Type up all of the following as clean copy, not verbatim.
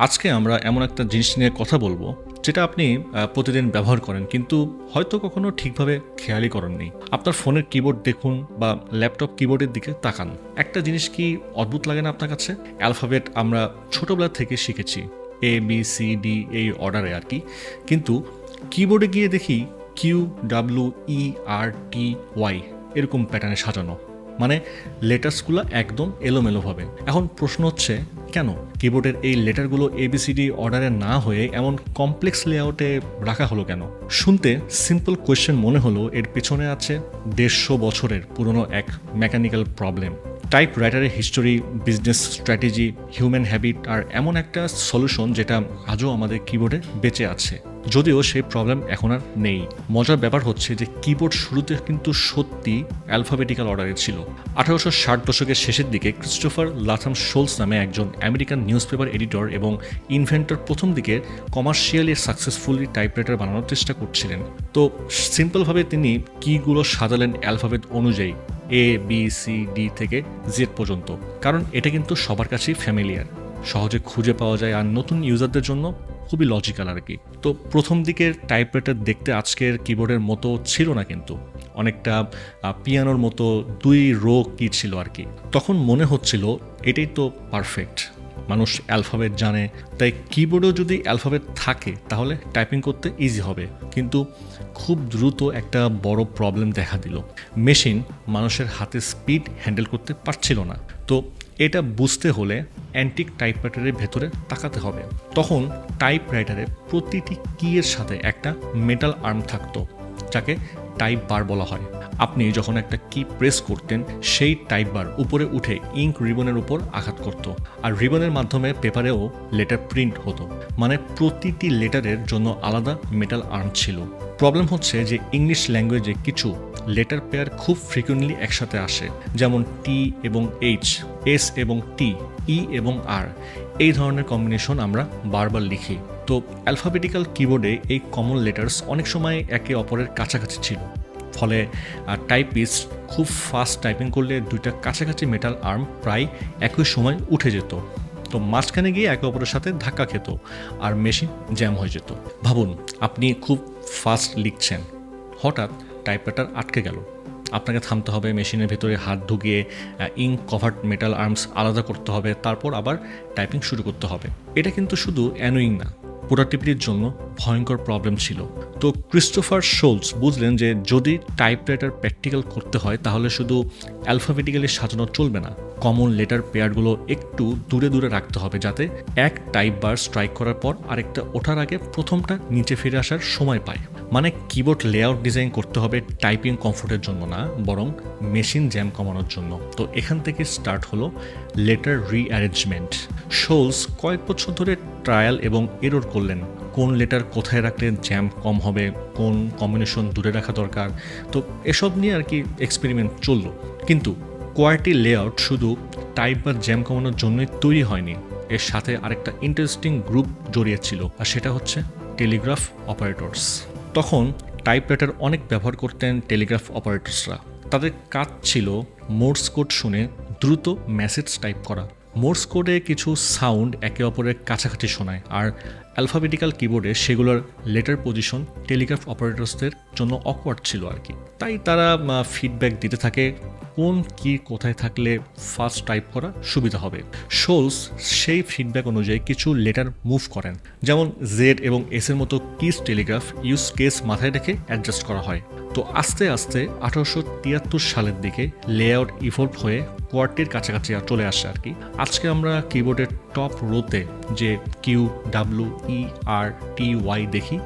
আজকে আমরা এমন একটা জিনিস নিয়ে কথা বলবো যেটা আপনি প্রতিদিন ব্যবহার করেন কিন্তু হয়তো কখনো ঠিকভাবে খেয়ালই করেননি। আপনার ফোনের কিবোর্ড দেখুন বা ল্যাপটপ কিবোর্ডের দিকে তাকান। একটা জিনিস কি অদ্ভুত লাগে না আপনার কাছে? অ্যালফাবেট আমরা ছোটবেলা থেকে শিখেছি, ABCD এই অর্ডারে আর কি, কিন্তু কিবোর্ডে গিয়ে দেখি QWERTY এরকম প্যাটার্নে সাজানো, মানে লেটার্সগুলো একদম এলোমেলোভাবে। এখন প্রশ্ন হচ্ছে, কেন কিবোর্ডের এই লেটারগুলো ABCD অর্ডারে না হয়ে এমন কমপ্লেক্স লেআউটে রাখা হলো কেন? শুনতে সিম্পল কোয়েশ্চেন মনে হলো, এর পেছনে আছে 150 বছরের পুরনো এক মেকানিক্যাল প্রবলেম। টাইপ রাইটারের history, business strategy, human habit আর এমন একটা সলিউশন যেটা আজও আমাদের কিবোর্ডে বেঁচে আছে, যদিও সেই প্রবলেম এখন আর নেই। মজার ব্যাপার হচ্ছে যে কিবোর্ড শুরুতে কিন্তু সত্যি অ্যালফাবেটিক্যাল অর্ডারে ছিল। 1860 দশকের শেষের দিকে ক্রিস্টোফার লাথাম শোলস নামে একজন আমেরিকান নিউজ পেপার এডিটর এবং ইনভেন্টর প্রথম দিকে কমার্শিয়ালি সাকসেসফুলি টাইপরাইটার বানানোর চেষ্টা করছিলেন। তো সিম্পলভাবে তিনি কিগুলো সাজালেন অ্যালফাবেট অনুযায়ী, ABCD থেকে Z পর্যন্ত, কারণ এটা কিন্তু সবার কাছেই ফ্যামিলিয়ার, সহজে খুঁজে পাওয়া যায় আর নতুন ইউজারদের জন্য খুবই লজিক্যাল আর কি। তো প্রথম দিকের টাইপরাইটার দেখতে আজকের কিবোর্ডের মতো ছিল না, কিন্তু অনেকটা পিয়ানোর মতো 2 রো কি ছিল আর কি। তখন মনে হচ্ছিল এটাই তো পারফেক্ট, মানুষ অ্যালফাবেট জানে, তাই কিবোর্ডেও যদি অ্যালফাবেট থাকে তাহলে টাইপিং করতে ইজি হবে। কিন্তু খুব দ্রুত একটা বড় প্রবলেম দেখা দিল, মেশিন মানুষের হাতে স্পিড হ্যান্ডেল করতে পারছিল না। তো এটা বুঝতে হলে অ্যান্টিক টাইপরাইটারের ভেতরে তাকাতে হবে। তখন টাইপরাইটারে প্রতিটি কিয়ের সাথে একটা মেটাল আর্ম থাকতো, যাকে টাইপ বার বলা হয়। আপনি যখন একটা কি প্রেস করতেন, সেই টাইপ বার উপরে উঠে ইঙ্ক রিবনের উপর আঘাত করত, আর রিবনের মাধ্যমে পেপারেও লেটার প্রিন্ট হতো। মানে প্রতিটি লেটারের জন্য আলাদা মেটাল আর্ম ছিল। প্রবলেম হচ্ছে যে ইংলিশ ল্যাঙ্গুয়েজে কিছু লেটার পেয়ার খুব ফ্রিকুয়েন্টলি একসাথে আসে, যেমন T এবং H, S এবং T, E এবং R। এই ধরনের কম্বিনেশন আমরা বারবার লিখি। তো অ্যালফাবেটিক্যাল কিবোর্ডে এই কমন লেটার্স অনেক সময় একে অপরের কাছাকাছি ছিল, ফলে টাইপিস্ট খুব ফাস্ট টাইপিং করলে দুইটা কাছাকাছি মেটাল আর্ম প্রায় একই সময় উঠে যেত। তো মাঝখানে গিয়ে একে অপরের সাথে ধাক্কা খেত আর মেশিন জ্যাম হয়ে যেত। ভাবুন, আপনি খুব ফাস্ট লিখছেন, হঠাৎ টাইপরাইটার আটকে গেল, আপনাকে থামতে হবে, মেশিনের ভেতরে হাত ঢুকিয়ে ইঙ্ক কভার্ড মেটাল আর্মস আলাদা করতে হবে, তারপর আবার টাইপিং শুরু করতে হবে। এটা কিন্তু শুধু অ্যানোয়িং না, প্রোডাক্টিভিটির জন্য ভয়ঙ্কর প্রবলেম ছিল। তো ক্রিস্টোফার শোলস বুঝলেন যে যদি টাইপরাইটার প্র্যাকটিক্যাল করতে হয় তাহলে শুধু অ্যালফাবেটিক্যালি সাজানো চলবে না, কমন লেটার পেয়ারগুলো একটু দূরে দূরে রাখতে হবে, যাতে এক টাইপ বার স্ট্রাইক করার পর আরেকটা ওঠার আগে প্রথমটা নিচে ফিরে আসার সময় পায়। মানে কিবোর্ড লেআউট ডিজাইন করতে হবে টাইপিং কমফোর্টের জন্য না, বরং মেশিন জ্যাম কমানোর জন্য। তো এখান থেকে স্টার্ট হলো লেটার রিঅ্যারেঞ্জমেন্ট। শোলস কয়েক বছর ধরে ট্রায়াল এবং এরর করলেন, কোন লেটার কোথায় রাখলে জ্যাম কম হবে, কোন কম্বিনেশন দূরে রাখা দরকার। তো এসব নিয়ে আর কি এক্সপেরিমেন্ট চললো। কিন্তু কোয়ার্টি লেআউট শুধু টাইপ বা জ্যাম কমানোর জন্যই তৈরি হয়নি, এর সাথে আরেকটা ইন্টারেস্টিং গ্রুপ জড়িয়েছিল, আর সেটা হচ্ছে টেলিগ্রাফ অপারেটরস। তখন টাইপরাইটার অনেক ব্যবহার করতেন টেলিগ্রাফ অপারেটরসরা। তাদের কাজ ছিল মোর্স কোড শুনে দ্রুত মেসেজ টাইপ করা। মোর্স কোডে কিছু সাউন্ড একে অপরের কাছাকাছি শোনায়, আর অ্যালফাবেটিক্যাল কিবোর্ডে সেগুলোর লেটার পজিশন টেলিগ্রাফ অপারেটরসদের জন্য অকওয়ার্ড ছিল আর কি। তাই তারা ফিডব্যাক দিতে থাকে কোন কি কোথায় থাকলে ফাস্ট টাইপ করা সুবিধা হবে। শোলস সেই ফিডব্যাক অনুযায়ী কিছু লেটার মুভ করেন, যেমন জেড এবং এস এর মতো কিস টেলিগ্রাফ ইউজ কেস মাথায় রেখে অ্যাডজাস্ট করা হয়। তো আস্তে আস্তে 1873 সালের দিকে লেআউট ইভলভ হয়ে কোয়ার্টির কাছাকাছি চলে আসে আর কি। আজকে আমরা কিবোর্ডের টপ রোতে যে QWERTY দেখি,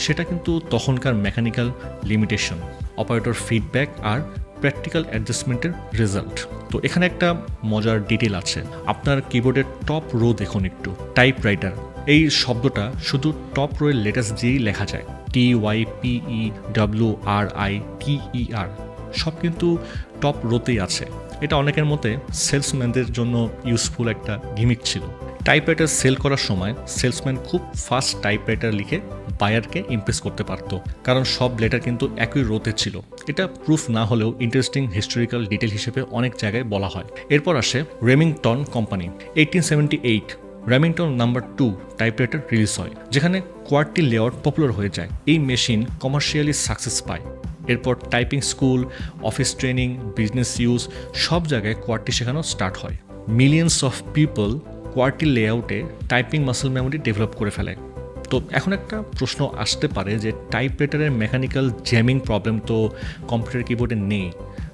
সেটা কিন্তু তখনকার মেকানিক্যাল লিমিটেশন, অপারেটর ফিডব্যাক আর প্র্যাকটিক্যাল অ্যাডজাস্টমেন্টের রেজাল্ট। তো এখানে একটা মজার ডিটেল আছে, আপনার কিবোর্ডের টপ রো দেখুন একটু। টাইপরাইটার এই শব্দটা শুধু টপ রোয়ের লেটার্স দিয়েই লেখা যায়, TYPEWRITER, সব কিন্তু টপ রোতেই আছে। এটা অনেকের মতে সেলসম্যানদের জন্য ইউজফুল একটা গিমিক ছিল। টাইপরাইটার সেল করার সময় সেলসম্যান খুব ফাস্ট টাইপরাইটার লিখে বায়ারকে ইমপ্রেস করতে পারতো, কারণ সব লেটার কিন্তু একই রোতে ছিল। এটা প্রুফ না হলেও ইন্টারেস্টিং হিস্টোরিক্যাল ডিটেল হিসেবে অনেক জায়গায় বলা হয়। এরপর আসে Remington company. 1878 Remington number 2 typewriter release হয়, যেখানে কোয়ার্টি লেআউট পপুলার হয়ে যায়। এই মেশিন কমার্শিয়ালি সাকসেস পায়। এরপর typing school, office training, business use সব জায়গায় কোয়ার্টি শেখানো স্টার্ট হয়। মিলিয়ন্স অফ পিপল কোয়ার্টি লেআউটে টাইপিং মাসল মেমোরি ডেভেলপ করে ফেলে। তো এখন একটা প্রশ্ন আসতে পারে যে টাইপরাইটারের মেকানিক্যাল জ্যামিং প্রবলেম তো কম্পিউটার কিবোর্ডে নেই,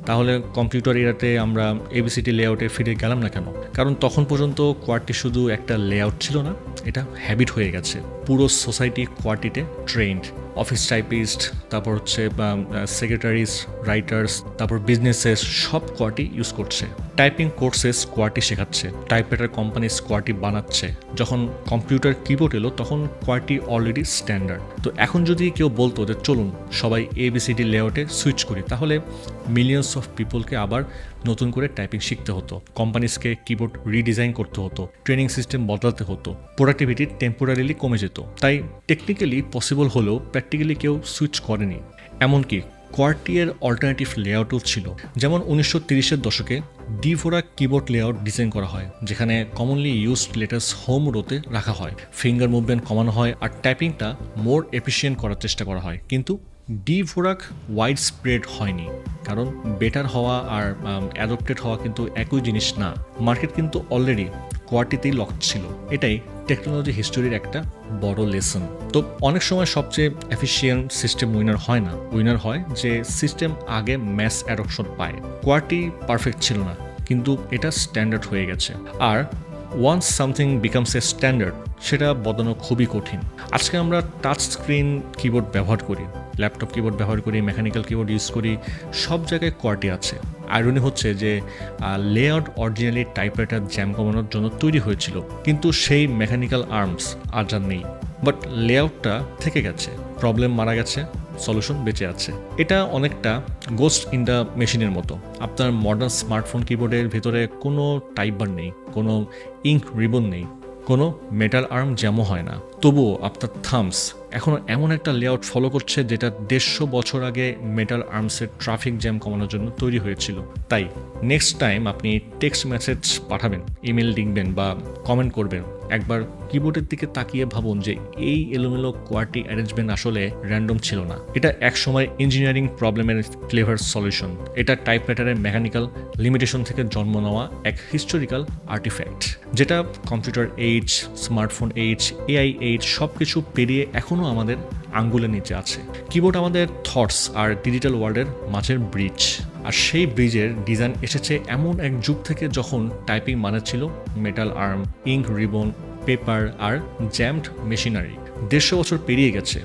তাহলে কম্পিউটার এরাতে আমরা এবিসিডি লেআউটে ফিরে গেলাম না কেন? কারণ তখন পর্যন্ত কোয়ার্টি শুধু একটা লেআউট ছিল না, এটা হ্যাবিট হয়ে গেছে। পুরো সোসাইটি কোয়ার্টিতে ট্রেন্ড। অফিস টাইপিস্ট, তারপর হচ্ছে সেক্রেটারিজ, রাইটার্স, তারপর বিজনেসেস সব কোয়ার্টি ইউজ করছে। টাইপিং কোর্সেস কোয়ার্টি শেখাচ্ছে, টাইপরাইটার কোম্পানি কোয়ার্টি বানাচ্ছে। যখন কম্পিউটার কিবোর্ড এলো তখন কোয়ার্টি অলরেডি স্ট্যান্ডার্ড। তো এখন যদি কেউ বলতো যে চলুন সবাই এবিসিডি লেআউটে সুইচ করি, তাহলে মিলিয়ন্স অফ পিপলকে আবার নতুন করে টাইপিং শিখতে হতো, কোম্পানিজকে কিবোর্ড রিডিজাইন করতে হতো, ট্রেনিং সিস্টেম বদলাতে হতো, প্রোডাক্টিভিটি টেম্পোরারিলি কমে যেত। তাই টেকনিক্যালি পসিবল হলেও প্র্যাকটিক্যালি কেউ সুইচ করেনি। এমনকি কোয়ার্টি এর অল্টারনেটিভ লেআউটও ছিল, যেমন 1930-এর দশকে ডিভোরা কিবোর্ড লেআউট ডিজাইন করা হয়, যেখানে কমনলি ইউজড লেটার্স হোম রোতে রাখা হয়, ফিঙ্গার মুভমেন্ট কমানো হয় আর টাইপিংটা মোর এফিসিয়েন্ট করার চেষ্টা করা হয়। কিন্তু ডিভোরাক ওয়াইড স্প্রেড হয়নি, কারণ বেটার হওয়া আর অ্যাডপ্টেড হওয়া কিন্তু একই জিনিস না। মার্কেট কিন্তু অলরেডি কোয়ার্টিতেই লক ছিল। এটাই টেকনোলজি হিস্টোরির একটা বড় লেসন। তো অনেক সময় সবচেয়ে এফিসিয়েন্ট সিস্টেম উইনার হয় না, উইনার হয় যে সিস্টেম আগে ম্যাস অ্যাডপশন পায়। কোয়ার্টি পারফেক্ট ছিল না, কিন্তু এটা স্ট্যান্ডার্ড হয়ে গেছে। আর once something becomes a standard, সেটা বদলানো খুবই কঠিন। আজকে আমরা টাচ স্ক্রিন কিবোর্ড ব্যবহার করি, ল্যাপটপ কিবোর্ড ব্যবহার করি, মেকানিক্যাল কিবোর্ড ইউজ করি, সব জায়গায় কোয়ার্টি আছে। আইরনি হচ্ছে যে লেআউট অরিজিনালি টাইপরাইটার জ্যাম কমানোর জন্য তৈরি হয়েছিল, কিন্তু সেই মেকানিক্যাল আর্মস আজ আর নেই। বাট লেআউটটা থেকে গেছে, প্রবলেম মারা গেছে, সলিউশন বেঁচে আছে। এটা অনেকটা গোস্ট ইন দ্য মেশিনের মতো। আপনার মডার্ন স্মার্টফোন কিবোর্ডের ভিতরে কোনো টাইপ বার নেই, কোনো ইঙ্ক রিবন নেই, কোনো মেটাল আর্ম জ্যামও হয় না, তবুও আপনার থামস এখনও এমন একটা লেআউট ফলো করছে যেটা 150 বছর আগে মেটাল আর্মসের ট্রাফিক জ্যাম কমানোর জন্য তৈরি হয়েছিল। তাই নেক্সট টাইম আপনি টেক্সট মেসেজ পাঠাবেন, ইমেল লিখবেন বা কমেন্ট করবেন, একবার কিবোর্ডের দিকে তাকিয়ে ভাবুন যে এই এলোমেলো কোয়ার্টি অ্যারেঞ্জমেন্ট আসলে র্যান্ডম ছিল না। এটা একসময় ইঞ্জিনিয়ারিং প্রবলেমের ক্লেভার সলিউশন। এটা টাইপরাইটারের মেকানিক্যাল লিমিটেশন থেকে জন্ম নেওয়া এক হিস্টোরিক্যাল আর্টিফ্যাক্ট, যেটা computer age, smartphone age, AI age সব কিছু পেরিয়ে এখনও আমাদের আঙ্গুলের নিচে আছে। কিবোর্ড আমাদের থটস আর ডিজিটাল ওয়ার্ল্ডের মাঝের ব্রিজ। আর সেই ব্রিজের ডিজাইন এসেছে এমন এক যুগ থেকে যখন টাইপিং মানে ছিল metal arm, ink ribbon, paper আর জ্যামড মেশিনারি। 150 বছর পেরিয়ে গেছে,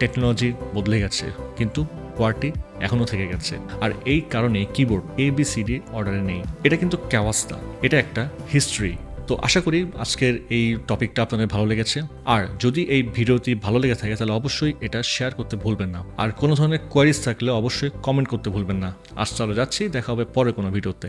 টেকনোলজি বদলে গেছে, কিন্তু কোয়ার্টি এখনও থেকে গেছে। আর এই কারণে কিবোর্ড ABCD অর্ডারে নেই। এটা কিন্তু ক্যাওয়াস্তা, এটা একটা হিস্ট্রি। তো আশা করি আজকের এই টপিকটা আপনাদের ভালো লেগেছে। আর যদি এই ভিডিওটি ভালো লেগে থাকে তাহলে অবশ্যই এটা শেয়ার করতে ভুলবেন না। আর কোনো ধরনের কোয়ারিজ থাকলে অবশ্যই কমেন্ট করতে ভুলবেন না। আজ চলে যাচ্ছি, দেখা হবে পরে কোনো ভিডিওতে।